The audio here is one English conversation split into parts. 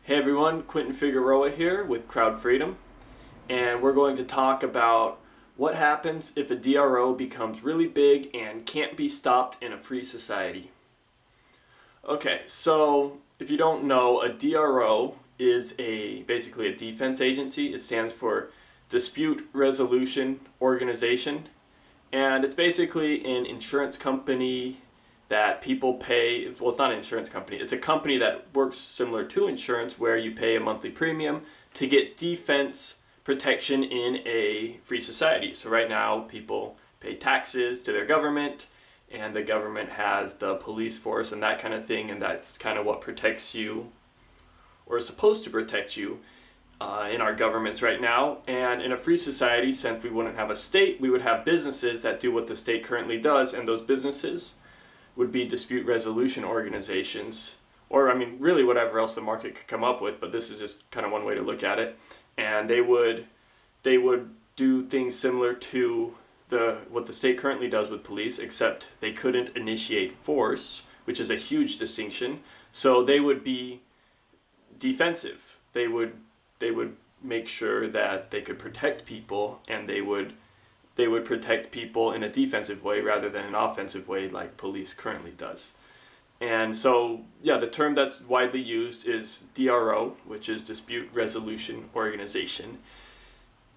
Hey everyone, Quentin Figueroa here with Crowd Freedom, and we're going to talk about what happens if a DRO becomes really big and can't be stopped in a free society. Okay, so if you don't know, a DRO is basically a defense agency. It stands for Dispute Resolution Organization, and it's basically an insurance company that people pay. Well, it's not an insurance company. It's a company that works similar to insurance where you pay a monthly premium to get defense protection in a free society. So right now people pay taxes to their government, and the government has the police force and that kind of thing, and that's kind of what protects you, or is supposed to protect you in our governments right now. And in a free society, since we wouldn't have a state, we would have businesses that do what the state currently does, and those businesses would be dispute resolution organizations, or I mean really whatever else the market could come up with, but this is just kind of one way to look at it. And they would do things similar to what the state currently does with police, except they couldn't initiate force, which is a huge distinction. So they would be defensive. They would make sure that they could protect people, and they would protect people in a defensive way rather than an offensive way like police currently does. And so, yeah, the term that's widely used is DRO, which is Dispute Resolution Organization.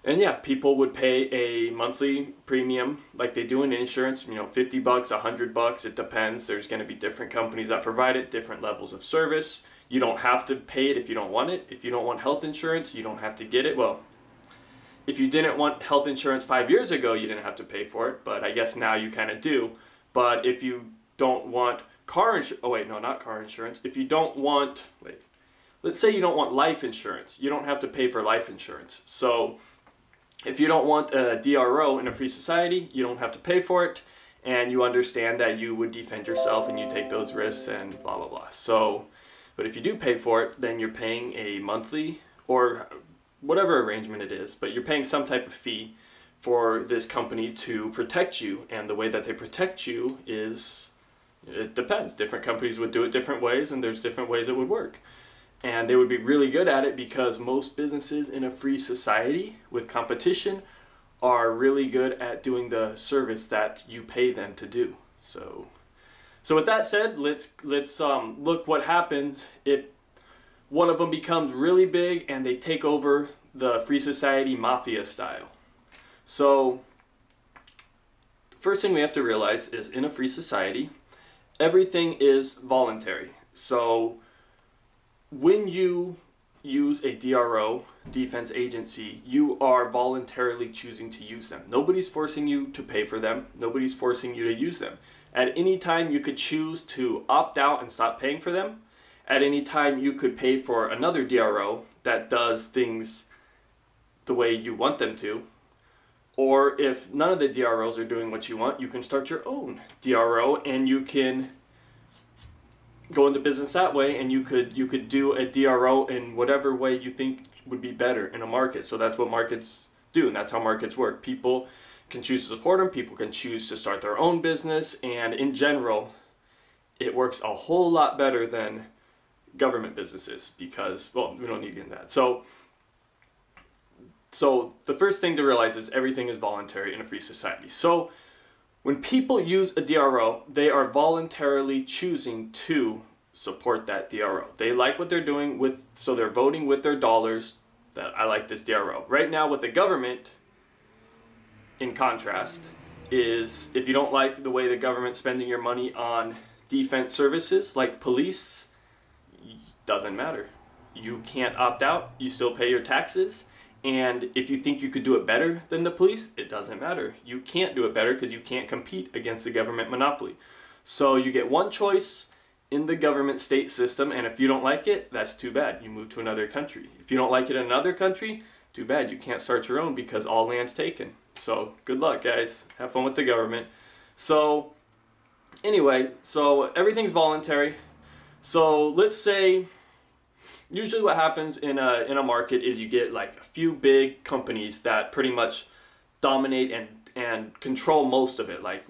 And yeah, people would pay a monthly premium like they do in insurance, $50, $100, it depends. There's going to be different companies that provide it, different levels of service. You don't have to pay it if you don't want it. If you don't want health insurance, you don't have to get it. Well, if you didn't want health insurance 5 years ago, you didn't have to pay for it, but I guess now you kind of do. But if you don't want car insurance, oh wait, no, not car insurance. If you don't want, let's say you don't want life insurance, you don't have to pay for life insurance. So if you don't want a DRO in a free society, you don't have to pay for it, and you understand that you would defend yourself and you take those risks and blah, blah, blah. So, but if you do pay for it, then you're paying a monthly or whatever arrangement it is, but you're paying some type of fee for this company to protect you. And the way that they protect you is, it depends. Different companies would do it different ways, and there's different ways it would work. And they would be really good at it because most businesses in a free society with competition are really good at doing the service that you pay them to do. So with that said, let's look what happens if one of them becomes really big and they take over the free society mafia style. So the first thing we have to realize is in a free society, everything is voluntary. So when you use a DRO, defense agency, you are voluntarily choosing to use them. Nobody's forcing you to pay for them. Nobody's forcing you to use them. At any time you could choose to opt out and stop paying for them. At any time you could pay for another DRO that does things the way you want them to. Or if none of the DROs are doing what you want, you can start your own DRO, and you can go into business that way, and you could do a DRO in whatever way you think would be better in a market. So that's what markets do, and that's how markets work. People can choose to support them, people can choose to start their own business, and in general, it works a whole lot better than government businesses because, well, we don't need to get into that. So the first thing to realize is everything is voluntary in a free society. So when people use a DRO, they are voluntarily choosing to support that DRO. They like what they're doing so they're voting with their dollars that I like this DRO. Right now with the government, in contrast, is if you don't like the way the government's spending your money on defense services like police, doesn't matter. You can't opt out, you still pay your taxes, and if you think you could do it better than the police, it doesn't matter. You can't do it better because you can't compete against the government monopoly. So you get one choice in the government state system, and if you don't like it, that's too bad. You move to another country. If you don't like it in another country, too bad. You can't start your own because all land's taken. So good luck, guys. Have fun with the government. So anyway, so everything's voluntary. So let's say, usually what happens in a market is you get like a few big companies that pretty much dominate and control most of it. Like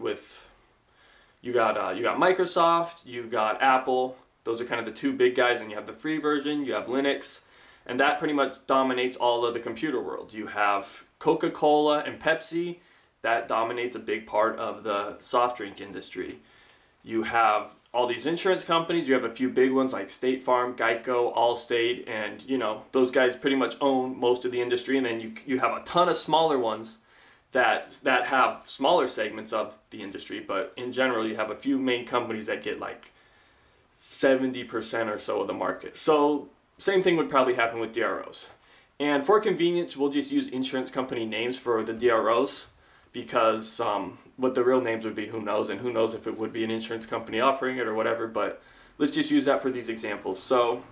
you got Microsoft, you got Apple, Those are kind of the two big guys, and you have the free version, you have Linux, and that pretty much dominates all of the computer world. You have Coca-Cola and Pepsi, that dominates a big part of the soft drink industry. You have all these insurance companies, you have a few big ones like State Farm, Geico, Allstate, and those guys pretty much own most of the industry, and then you have a ton of smaller ones that have smaller segments of the industry, but in general you have a few main companies that get like 70% or so of the market. So same thing would probably happen with DROs. And for convenience, we'll just use insurance company names for the DROs, because what the real names would be, who knows, and who knows if it would be an insurance company offering it or whatever, but let's just use that for these examples. So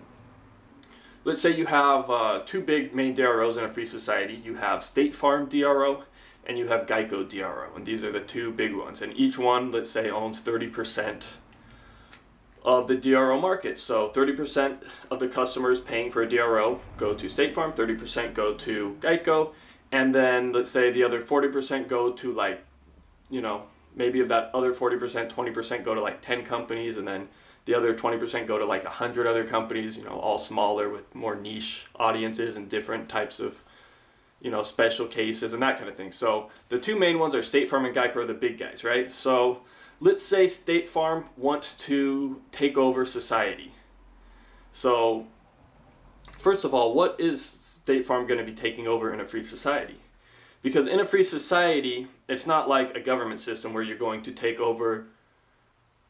let's say you have two big main DROs in a free society. You have State Farm DRO and you have Geico DRO, and these are the two big ones, and each one, let's say, owns 30% of the DRO market. So 30% of the customers paying for a DRO go to State Farm, 30% go to Geico, and then let's say the other 40% go to maybe of that other 40%, 20% go to like 10 companies, and then the other 20% go to like 100 other companies, all smaller with more niche audiences and different types of special cases and that kind of thing. So the two main ones are State Farm and Geico are the big guys, right? So let's say State Farm wants to take over society. So first of all, what is State Farm going to be taking over in a free society? Because in a free society, it's not like a government system where you're going to take over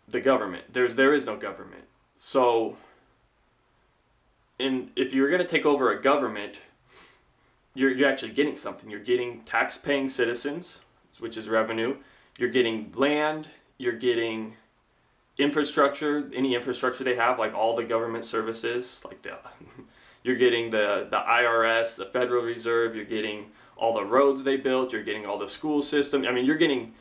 the government. There is no government. So if you're going to take over a government, you're actually getting something. You're getting tax-paying citizens, which is revenue. You're getting land. You're getting infrastructure, any infrastructure they have, like all the government services, like you're getting the IRS, the Federal Reserve. You're getting all the roads they built. You're getting all the school system. I mean, you're getting,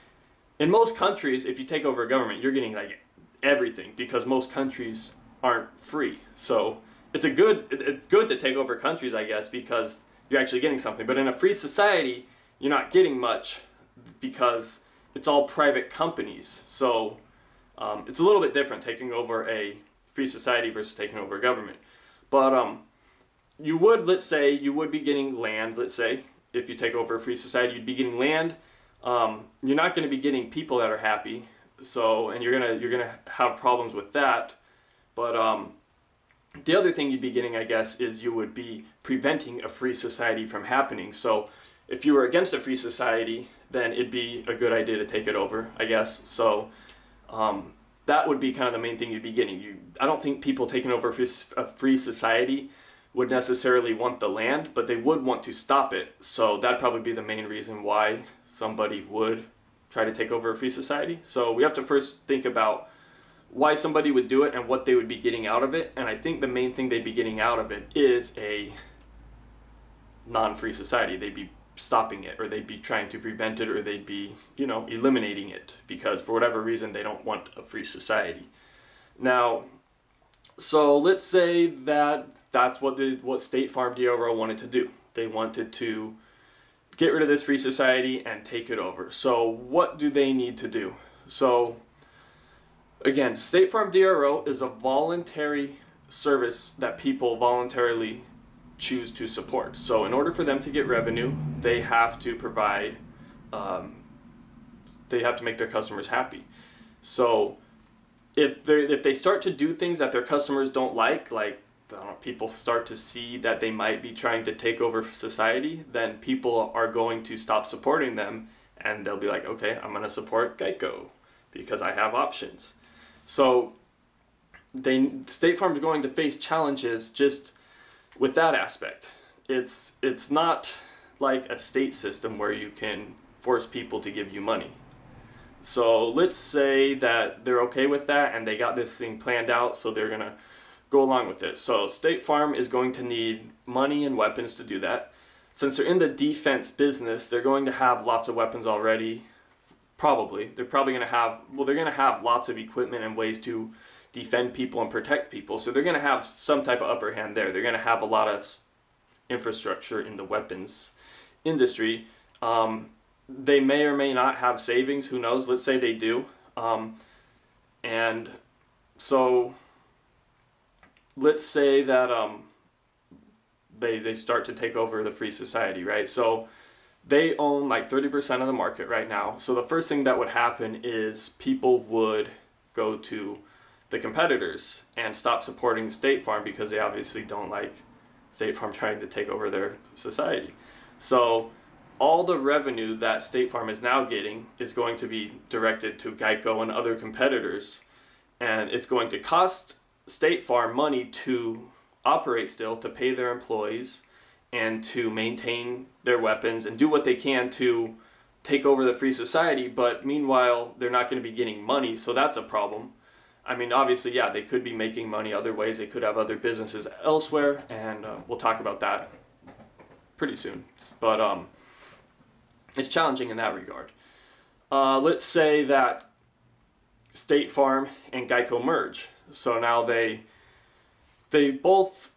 in most countries, if you take over a government, you're getting like everything, because most countries aren't free. So it's good to take over countries, I guess, because you're actually getting something. But in a free society, you're not getting much, because it's all private companies. So it's a little bit different taking over a free society versus taking over a government. But let's say you would be getting land. Let's say if you take over a free society, you'd be getting land. You're not going to be getting people that are happy. So, and you're gonna have problems with that. But the other thing you'd be getting, I guess, is you would be preventing a free society from happening. So if you were against a free society, then it'd be a good idea to take it over, I guess. So that would be kind of the main thing you'd be getting. I don't think people taking over a free society would necessarily want the land, but they would want to stop it. So that'd probably be the main reason why somebody would try to take over a free society. So we have to first think about why somebody would do it and what they would be getting out of it. And I think the main thing they'd be getting out of it is a non-free society. They'd be stopping it, or they'd be trying to prevent it, or they'd be, eliminating it, because for whatever reason they don't want a free society. Now, so let's say that's what State Farm DRO wanted to do. They wanted to get rid of this free society and take it over. So what do they need to do? So again, State Farm DRO is a voluntary service that people voluntarily choose to support. So in order for them to get revenue, they have to provide, they have to make their customers happy. So if they start to do things that their customers don't like people start to see that they might be trying to take over society, then people are going to stop supporting them, and they'll be like, okay, I'm going to support Geico because I have options. So State Farm is going to face challenges just with that aspect. It's not like a state system where you can force people to give you money. So let's say that they're okay with that and they got this thing planned out, so they're gonna go along with it. So State Farm is going to need money and weapons to do that. Since they're in the defense business, they're going to have lots of weapons already. Probably. They're probably going to have, they're going to have lots of equipment and ways to defend people and protect people. So they're going to have some type of upper hand there. They're going to have a lot of infrastructure in the weapons industry. They may or may not have savings. Who knows? Let's say they do. And so let's say that they start to take over the free society, right? So they own like 30% of the market right now. So the first thing that would happen is people would go to the competitors and stop supporting State Farm because they obviously don't like State Farm trying to take over their society. So all the revenue that State Farm is now getting is going to be directed to Geico and other competitors, and it's going to cost State Farm money to operate still, to pay their employees and to maintain their weapons and do what they can to take over the free society, but meanwhile they're not going to be getting money, so that's a problem. I mean, obviously, yeah, they could be making money other ways. They could have other businesses elsewhere, and we'll talk about that pretty soon. But it's challenging in that regard. Let's say that State Farm and Geico merge. So now they both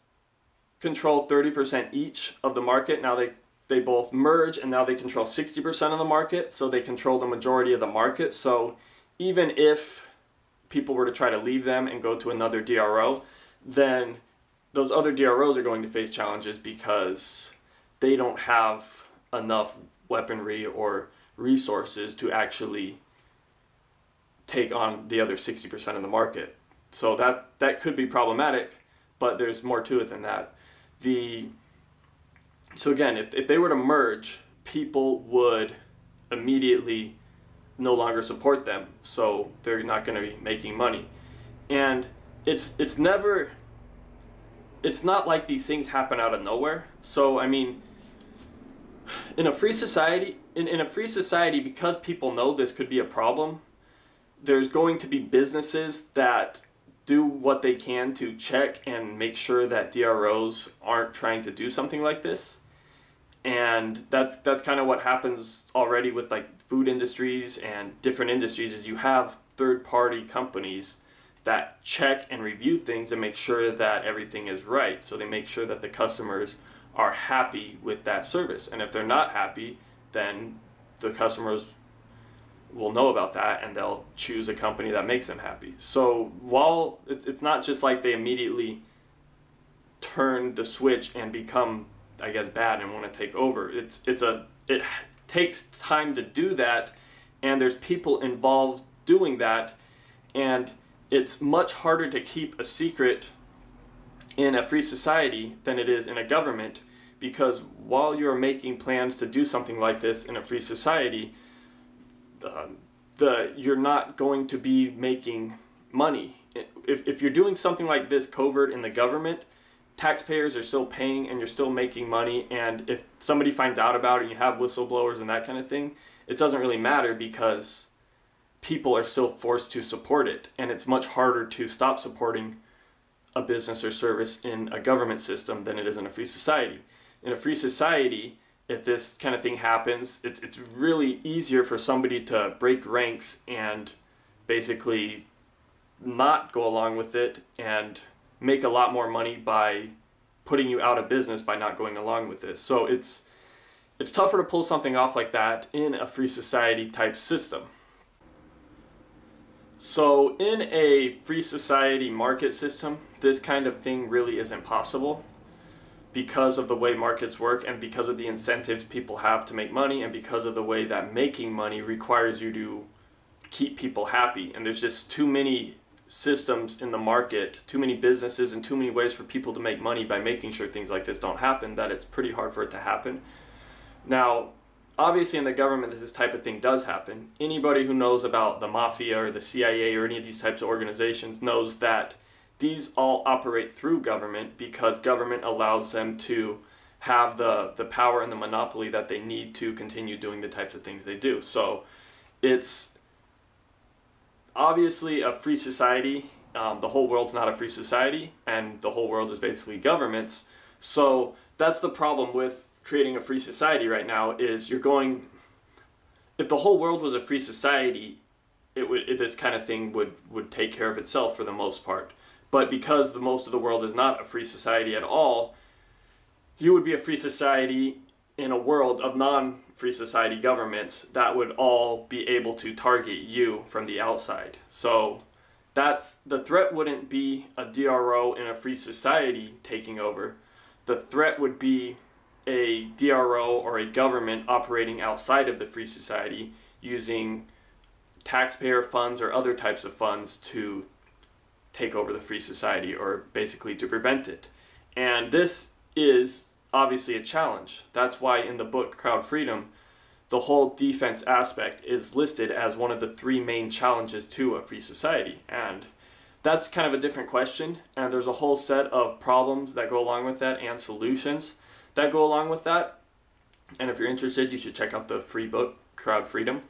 control 30% each of the market. Now they both merge, and now they control 60% of the market. So they control the majority of the market. So even if people were to try to leave them and go to another DRO, then those other DROs are going to face challenges because they don't have enough weaponry or resources to actually take on the other 60% of the market. So that could be problematic, but there's more to it than that. So again, if they were to merge, people would immediately no longer support them, so they're not going to be making money. And it's not like these things happen out of nowhere. So I mean, in a free society, because people know this could be a problem, there's going to be businesses that do what they can to check and make sure that DROs aren't trying to do something like this. And that's kind of what happens already with like food industries and different industries, is you have third-party companies that check and review things and make sure that everything is right. So they make sure that the customers are happy with that service. And if they're not happy, then the customers will know about that and they'll choose a company that makes them happy. So while it's not just like they immediately turn the switch and become, I guess, bad and want to take over. It takes time to do that, and there's people involved doing that, and it's much harder to keep a secret in a free society than it is in a government, because while you're making plans to do something like this in a free society, you're not going to be making money. If you're doing something like this covert in the government, taxpayers are still paying and you're still making money, and if somebody finds out about it and you have whistleblowers and that kind of thing, it doesn't really matter because people are still forced to support it, and it's much harder to stop supporting a business or service in a government system than it is in a free society. In a free society, if this kind of thing happens, it's really easier for somebody to break ranks and basically not go along with it and make a lot more money by putting you out of business by not going along with this. So it's tougher to pull something off like that in a free society type system. So in a free society market system, this kind of thing really isn't possible because of the way markets work and because of the incentives people have to make money and because of the way that making money requires you to keep people happy. And there's just too many systems in the market, too many businesses, and too many ways for people to make money by making sure things like this don't happen, that it's pretty hard for it to happen. Now, obviously in the government this type of thing does happen. Anybody who knows about the mafia or the CIA or any of these types of organizations knows that these all operate through government because government allows them to have the power and the monopoly that they need to continue doing the types of things they do. So it's obviously a free society. The whole world's not a free society, and the whole world is basically governments. So that's the problem with creating a free society right now, is if the whole world was a free society, this kind of thing would take care of itself for the most part. But because most of the world is not a free society at all, you would be a free society in a world of non-free society governments that would all be able to target you from the outside. So the threat wouldn't be a DRO in a free society taking over. The threat would be a DRO or a government operating outside of the free society using taxpayer funds or other types of funds to take over the free society, or basically to prevent it. And this is obviously a challenge. That's why in the book Crowd Freedom, the whole defense aspect is listed as one of the 3 main challenges to a free society. And that's kind of a different question, and there's a whole set of problems that go along with that and solutions that go along with that. And if you're interested, you should check out the free book, Crowd Freedom.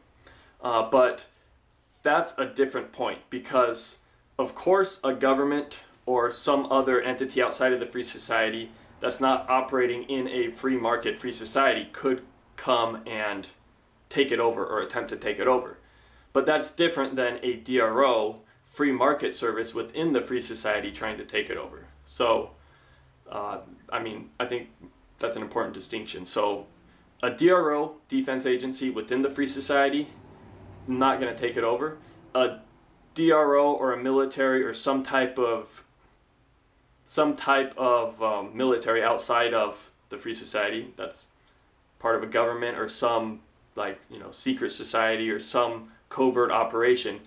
But that's a different point, because of course a government or some other entity outside of the free society that's not operating in a free market free society could come and take it over or attempt to take it over. But that's different than a DRO, free market service within the free society trying to take it over. So, I think that's an important distinction. So, a DRO, defense agency within the free society, not going to take it over. A DRO or a military or some type of military outside of the free society that's part of a government or some secret society or some covert operation,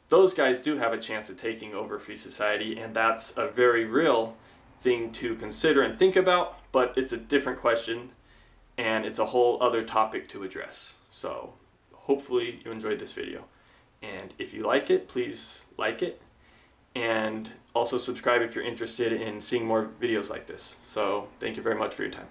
those guys do have a chance of taking over free society, and that's a very real thing to consider and think about, but it's a different question and it's a whole other topic to address. So hopefully you enjoyed this video. And if you like it, please like it. And also subscribe if you're interested in seeing more videos like this. So thank you very much for your time.